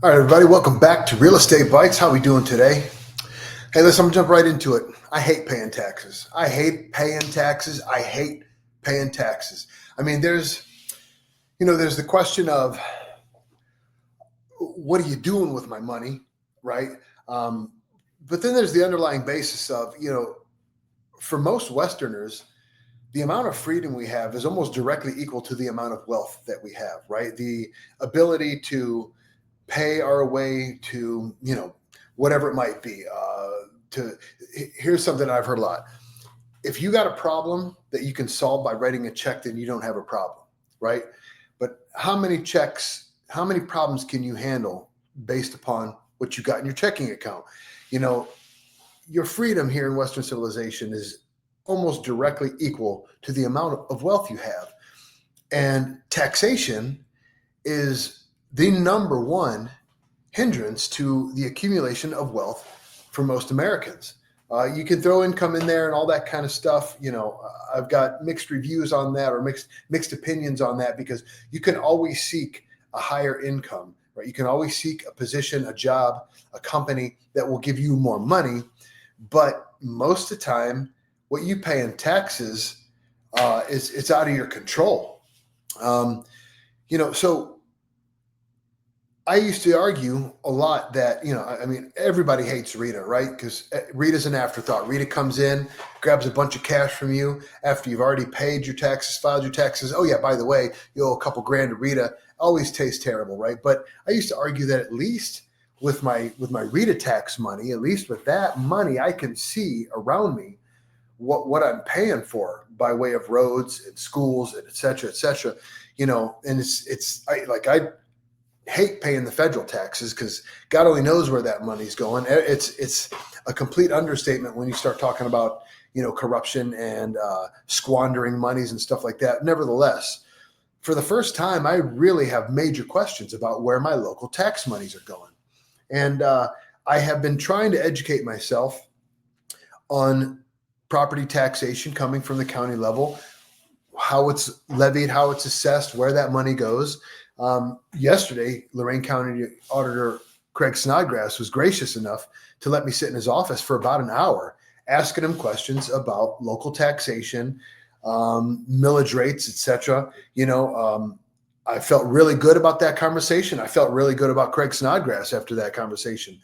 All right, everybody, welcome back to Real Estate Bites. How we doing today? Hey, listen, I'm gonna jump right into it. I hate paying taxes. I hate paying taxes. I hate paying taxes. I mean, there's the question of what are you doing with my money, right? But then there's the underlying basis of, for most Westerners, the amount of freedom we have is almost directly equal to the amount of wealth that we have, right? The ability to pay our way to, whatever it might be. Here's something I've heard a lot. If you got a problem that you can solve by writing a check, then you don't have a problem, right? But how many problems can you handle based upon what you got in your checking account? Your freedom here in Western civilization is almost directly equal to the amount of wealth you have. And taxation is the number one hindrance to the accumulation of wealth for most Americans. You can throw income in there and all that kind of stuff. I've got mixed reviews on that, or mixed opinions on that, because you can always seek a higher income, right? You can always seek a position, a job, a company that will give you more money. But most of the time, what you pay in taxes it's out of your control. So I used to argue a lot that, everybody hates Rita, right? Because Rita's an afterthought. Rita comes in, grabs a bunch of cash from you after you've already paid your taxes, filed your taxes. Oh yeah, by the way, you owe a couple grand to Rita. Always tastes terrible, right? But I used to argue that at least with my Rita tax money, at least with that money, I can see around me what I'm paying for by way of roads and schools and et cetera, and I hate paying the federal taxes because God only knows where that money's going. It's a complete understatement when you start talking about, corruption and squandering monies and stuff like that. Nevertheless, for the first time, I really have major questions about where my local tax monies are going. And I have been trying to educate myself on property taxation coming from the county level, how it's levied, how it's assessed, where that money goes. Yesterday, Lorain County Auditor Craig Snodgrass was gracious enough to let me sit in his office for about an hour, asking him questions about local taxation, millage rates, etc. I felt really good about that conversation. I felt really good about Craig Snodgrass after that conversation.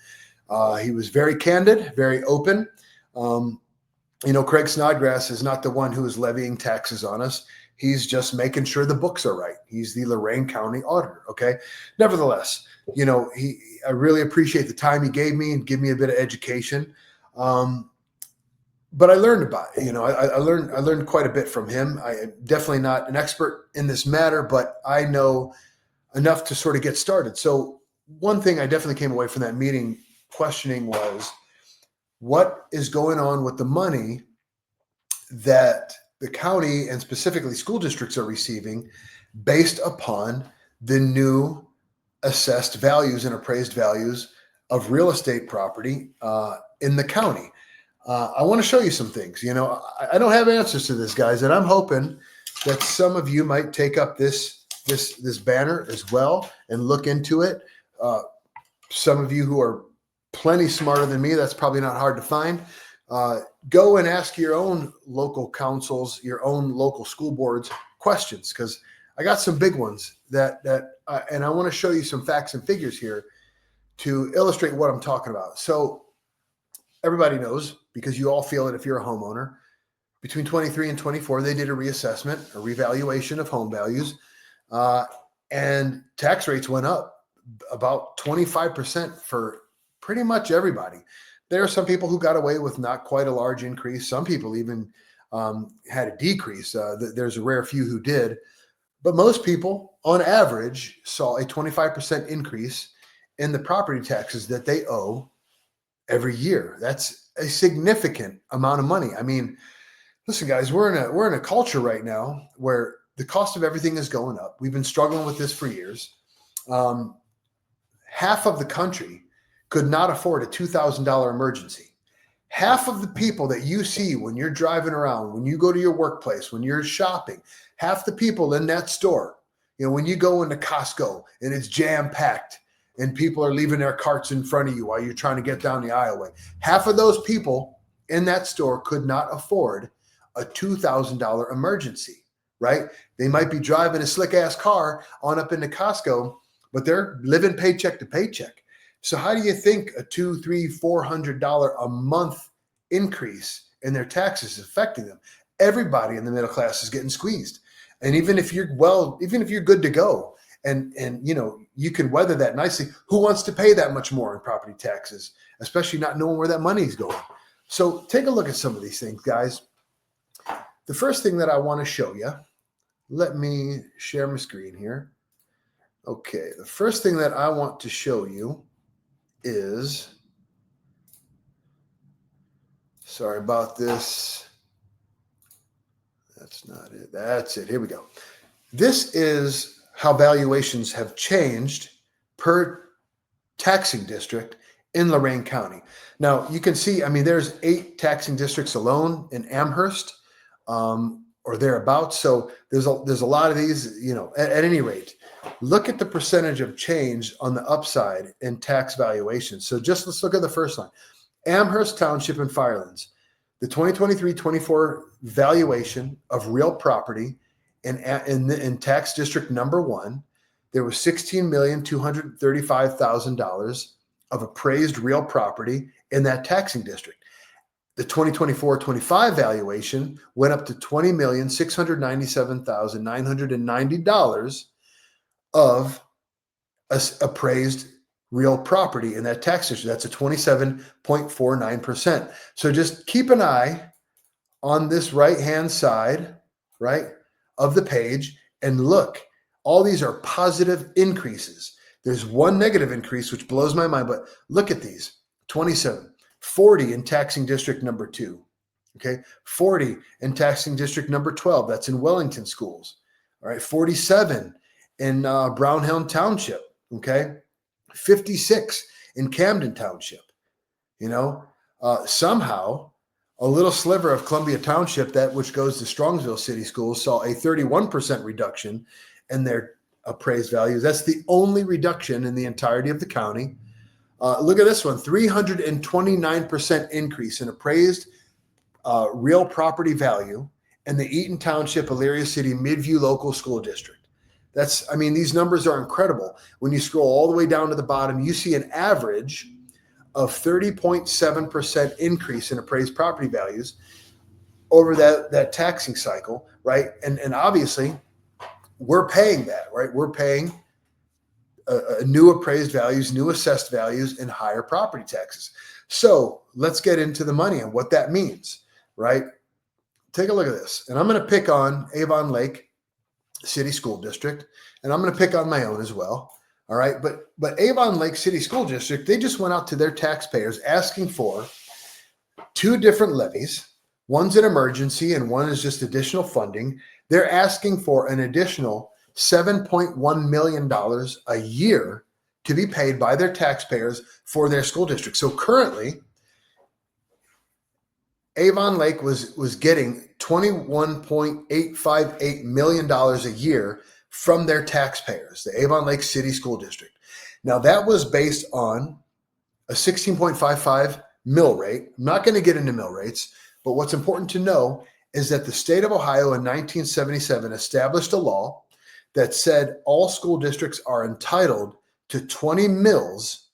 He was very candid, very open. Craig Snodgrass is not the one who is levying taxes on us. He's just making sure the books are right. He's the Lorain County Auditor. Okay. Nevertheless, I really appreciate the time he gave me and give me a bit of education. But I learned about it. I learned quite a bit from him. I am definitely not an expert in this matter, but I know enough to sort of get started. So one thing I definitely came away from that meeting questioning was, what is going on with the money that the county and specifically school districts are receiving based upon the new assessed values and appraised values of real estate property in the county? I want to show you some things. I don't have answers to this, guys, and I'm hoping that some of you might take up this banner as well and look into it. Some of you who are plenty smarter than me, that's probably not hard to find. Go and ask your own local councils, your own local school boards questions, because I got some big ones and I want to show you some facts and figures here to illustrate what I'm talking about. So everybody knows, because you all feel it if you're a homeowner, between 23 and 24, they did a reassessment, a revaluation of home values, and tax rates went up about 25% for pretty much everybody. There are some people who got away with not quite a large increase. Some people even had a decrease. There's a rare few who did. But most people, on average, saw a 25% increase in the property taxes that they owe every year. That's a significant amount of money. I mean, listen, guys, we're in a culture right now where the cost of everything is going up. We've been struggling with this for years. Half of the country could not afford a $2,000 emergency. Half of the people that you see when you're driving around, when you go to your workplace, when you're shopping, half the people in that store, when you go into Costco and it's jam-packed, and people are leaving their carts in front of you while you're trying to get down the aisleway. Half of those people in that store could not afford a $2,000 emergency, right? They might be driving a slick ass car on up into Costco, but they're living paycheck to paycheck. So how do you think a $200, $300, $400 a month increase in their taxes is affecting them? Everybody in the middle class is getting squeezed. And even if you're good to go and you can weather that nicely, who wants to pay that much more in property taxes, especially not knowing where that money is going? So take a look at some of these things, guys. The first thing that I want to show you, let me share my screen here. Okay, the first thing that I want to show you is, sorry about this. That's not it. That's it. Here we go. This is how valuations have changed per taxing district in Lorain County. Now you can see, there's 8 taxing districts alone in Amherst, or thereabouts. So there's a lot of these, at any rate, look at the percentage of change on the upside in tax valuation. So let's look at the first line. Amherst Township and Firelands, the 2023-24 valuation of real property in tax district number 1, there was $16,235,000 of appraised real property in that taxing district. The 2024-25 valuation went up to $20,697,990 of appraised real property in that tax district. That's a 27.49%. So just keep an eye on this right-hand side, right, of the page and look. All these are positive increases. There's one negative increase, which blows my mind, but look at these. 27, 40 in taxing district number 2. Okay, 40 in taxing district number 12. That's in Wellington schools. All right, 47 in Brownhill Township. Okay, 56 in Camden Township. Somehow a little sliver of Columbia Township, that which goes to Strongsville City Schools, saw a 31% reduction in their appraised values. That's the only reduction in the entirety of the county. Look at this one, 329% increase in appraised real property value in the Eaton Township, Elyria City, Midview Local School District. These numbers are incredible. When you scroll all the way down to the bottom, you see an average of 30.7% increase in appraised property values over that taxing cycle, right? And obviously, we're paying that, right? We're paying new appraised values, new assessed values, and higher property taxes. So let's get into the money and what that means, right? Take a look at this. And I'm going to pick on Avon Lake City School District, and I'm going to pick on my own as well. All right. But Avon Lake City School District, they just went out to their taxpayers asking for 2 different levies. One's an emergency and one is just additional funding. They're asking for an additional $7.1 million a year to be paid by their taxpayers for their school district. So currently, Avon Lake was getting $21.858 million a year from their taxpayers, the Avon Lake City School District. Now, that was based on a 16.55 mill rate. I'm not going to get into mill rates, but what's important to know is that the state of Ohio in 1977 established a law that said all school districts are entitled to 20 mills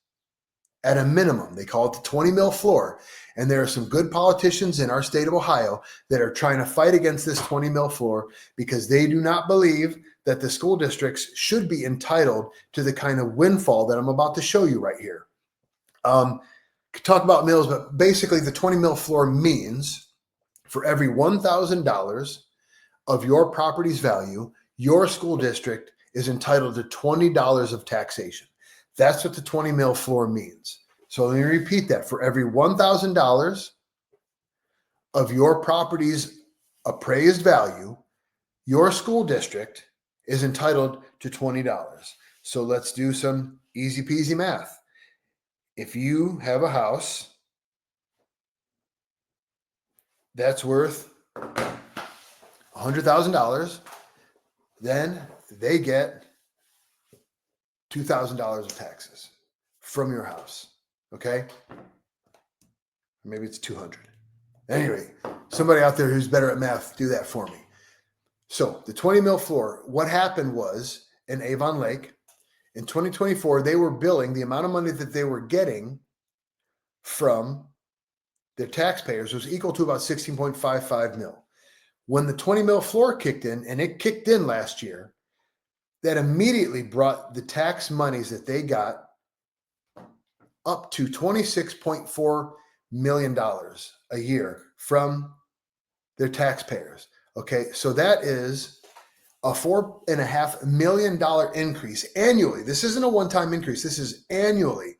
at a minimum. They call it the 20 mill floor. And there are some good politicians in our state of Ohio that are trying to fight against this 20 mill floor because they do not believe that the school districts should be entitled to the kind of windfall that I'm about to show you right here. Talk about mills, but basically the 20 mill floor means for every $1,000 of your property's value, your school district is entitled to $20 of taxation. That's what the 20 mill floor means. So let me repeat that. For every $1,000 of your property's appraised value, your school district is entitled to $20. So let's do some easy peasy math. If you have a house that's worth $100,000, then they get $2,000 of taxes from your house. Okay. Maybe it's 200. Anyway, somebody out there who's better at math, do that for me. So the 20 mil floor, what happened was in Avon Lake in 2024, they were billing the amount of money that they were getting from their taxpayers was equal to about 16.55 mil. When the 20 mil floor kicked in, and it kicked in last year, that immediately brought the tax monies that they got up to $26.4 million a year from their taxpayers. Okay, so that is a $4.5 million increase annually. This isn't a one-time increase. This is annually.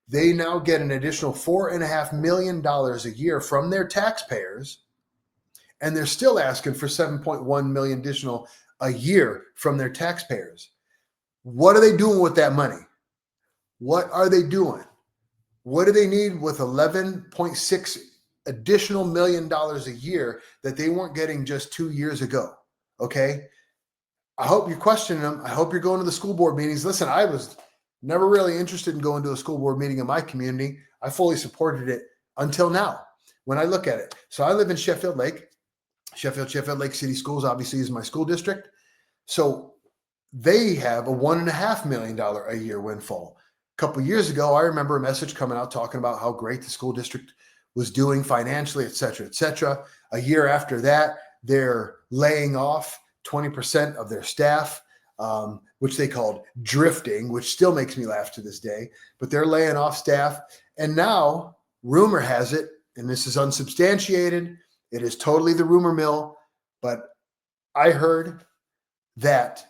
They now get an additional $4.5 million a year from their taxpayers, and they're still asking for $7.1 million additional a year from their taxpayers. What are they doing with that money? What are they doing? What do they need with 11.6 additional $1 million a year that they weren't getting just 2 years ago? Okay. I hope you're questioning them. I hope you're going to the school board meetings. Listen, I was never really interested in going to a school board meeting in my community. I fully supported it until now when I look at it. So I live in Sheffield Lake. Sheffield Lake City Schools obviously is my school district. So they have a $1.5 million a year windfall. A couple of years ago, I remember a message coming out talking about how great the school district was doing financially, et cetera, et cetera. A year after that, they're laying off 20% of their staff, which they called drifting, which still makes me laugh to this day, but they're laying off staff. And now rumor has it, and this is unsubstantiated, it is totally the rumor mill, but I heard that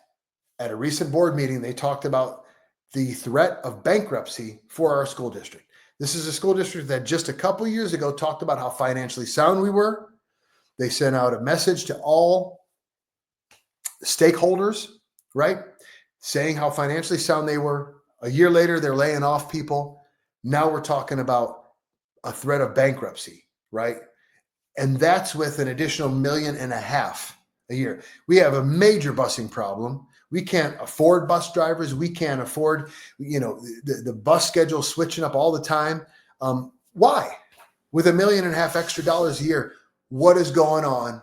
at a recent board meeting, they talked about the threat of bankruptcy for our school district. This is a school district that just a couple of years ago talked about how financially sound we were. They sent out a message to all stakeholders, right? Saying how financially sound they were. A year later, they're laying off people. Now we're talking about a threat of bankruptcy, right? And that's with an additional $1.5 million a year. We have a major busing problem. We can't afford bus drivers. We can't afford, the bus schedule switching up all the time. Why? With $1.5 million extra dollars a year, what is going on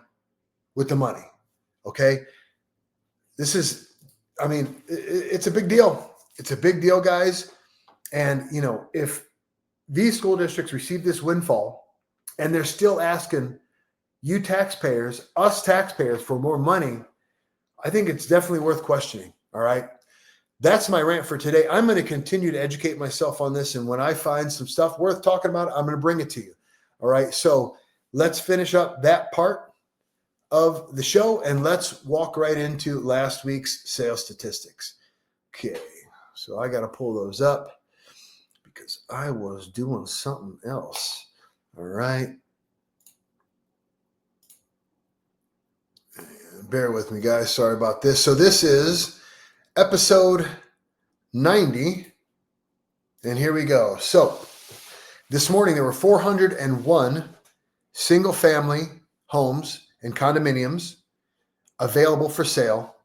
with the money? Okay. This is, it's a big deal. It's a big deal, guys. And, if these school districts receive this windfall and they're still asking you taxpayers, us taxpayers, for more money, I think it's definitely worth questioning. All right. That's my rant for today. I'm going to continue to educate myself on this. And when I find some stuff worth talking about, I'm going to bring it to you. All right. So let's finish up that part of the show and let's walk right into last week's sales statistics. Okay. So I got to pull those up because I was doing something else. All right. Bear with me, guys. Sorry about this. So this is episode 90. And here we go. So this morning, there were 401 single-family homes and condominiums available for sale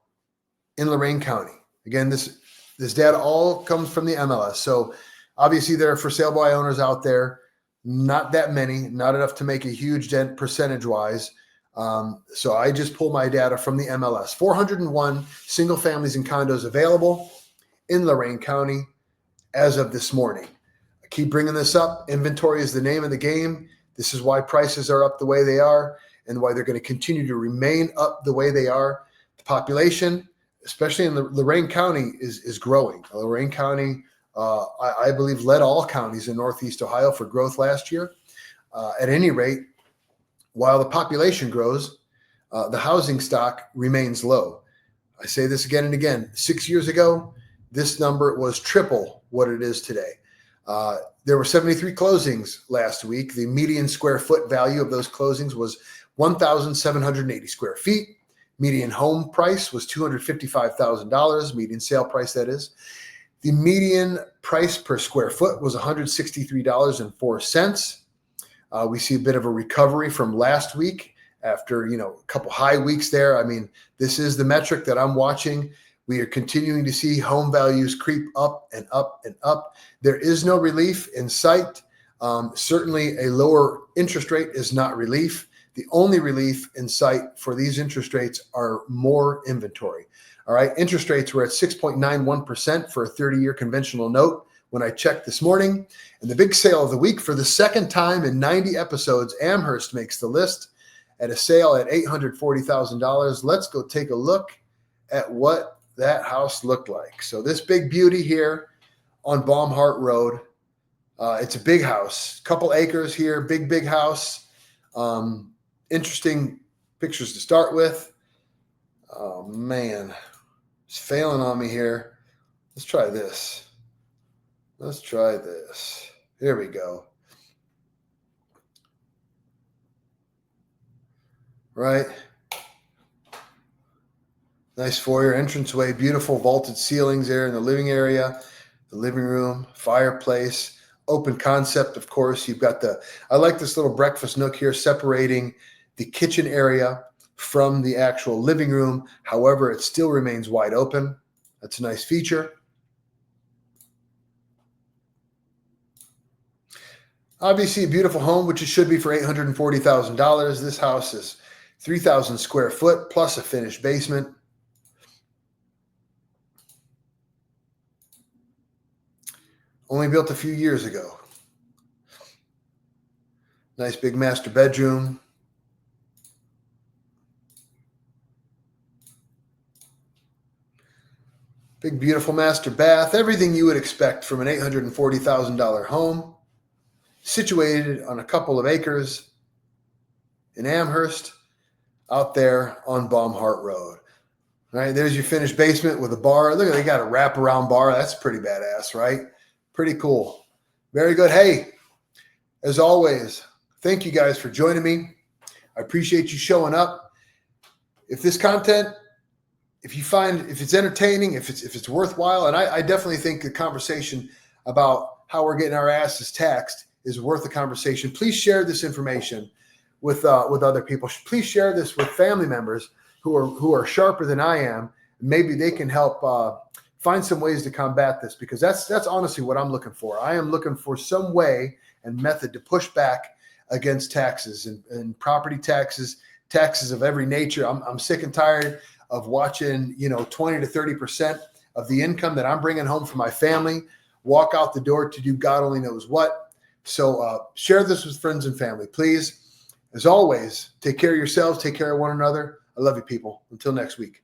in Lorain County. Again, this data all comes from the MLS. So obviously, there are for sale by owners out there. Not that many, not enough to make a huge dent percentage-wise. So I just pull my data from the MLS. 401 single families and condos available in Lorain County as of this morning. I keep bringing this up. Inventory is the name of the game. This is why prices are up the way they are and why they're going to continue to remain up the way they are. The population, especially in Lorain County, is growing. Lorain County, I believe, led all counties in Northeast Ohio for growth last year. At any rate, while the population grows, the housing stock remains low. I say this again and again. 6 years ago, this number was triple what it is today. There were 73 closings last week. The median square foot value of those closings was 1,780 square feet. Median home price was $255,000, median sale price, that is. The median price per square foot was $163.04. We see a bit of a recovery from last week after, a couple high weeks there. I mean, this is the metric that I'm watching. We are continuing to see home values creep up and up and up. There is no relief in sight. Certainly a lower interest rate is not relief. The only relief in sight for these interest rates are more inventory. All right. Interest rates were at 6.91% for a 30-year conventional note when I checked this morning. And the big sale of the week, for the second time in 90 episodes, Amherst makes the list at a sale at $840,000. Let's go take a look at what that house looked like. So this big beauty here on Baumhart Road, it's a big house, couple acres here, big house. Interesting pictures to start with. Oh man, it's failing on me here. Let's try this. Here we go. Right. Nice foyer entranceway, beautiful vaulted ceilings there in the living area, the living room, fireplace, open concept. Of course, you've got I like this little breakfast nook here separating the kitchen area from the actual living room. However, it still remains wide open. That's a nice feature. Obviously a beautiful home, which it should be for $840,000. This house is 3,000 square foot plus a finished basement. Only built a few years ago. Nice big master bedroom. Big, beautiful master bath. Everything you would expect from an $840,000 home. Situated on a couple of acres in Amherst, out there on Baumhart Road. All right, there's your finished basement with a bar. Look, they got a wraparound bar. That's pretty badass, right? Pretty cool. Very good. Hey, as always, thank you guys for joining me. I appreciate you showing up. If this content, if it's entertaining, if it's worthwhile, and I definitely think the conversation about how we're getting our asses taxed is worth a conversation. Please share this information with other people. Please share this with family members who are sharper than I am. Maybe they can help find some ways to combat this, because that's honestly what I'm looking for. I am looking for some way and method to push back against taxes and property taxes of every nature. I'm sick and tired of watching 20 to 30% of the income that I'm bringing home for my family walk out the door to do God only knows what. So share this with friends and family, please. As always, take care of yourselves, take care of one another. I love you, people. Until next week.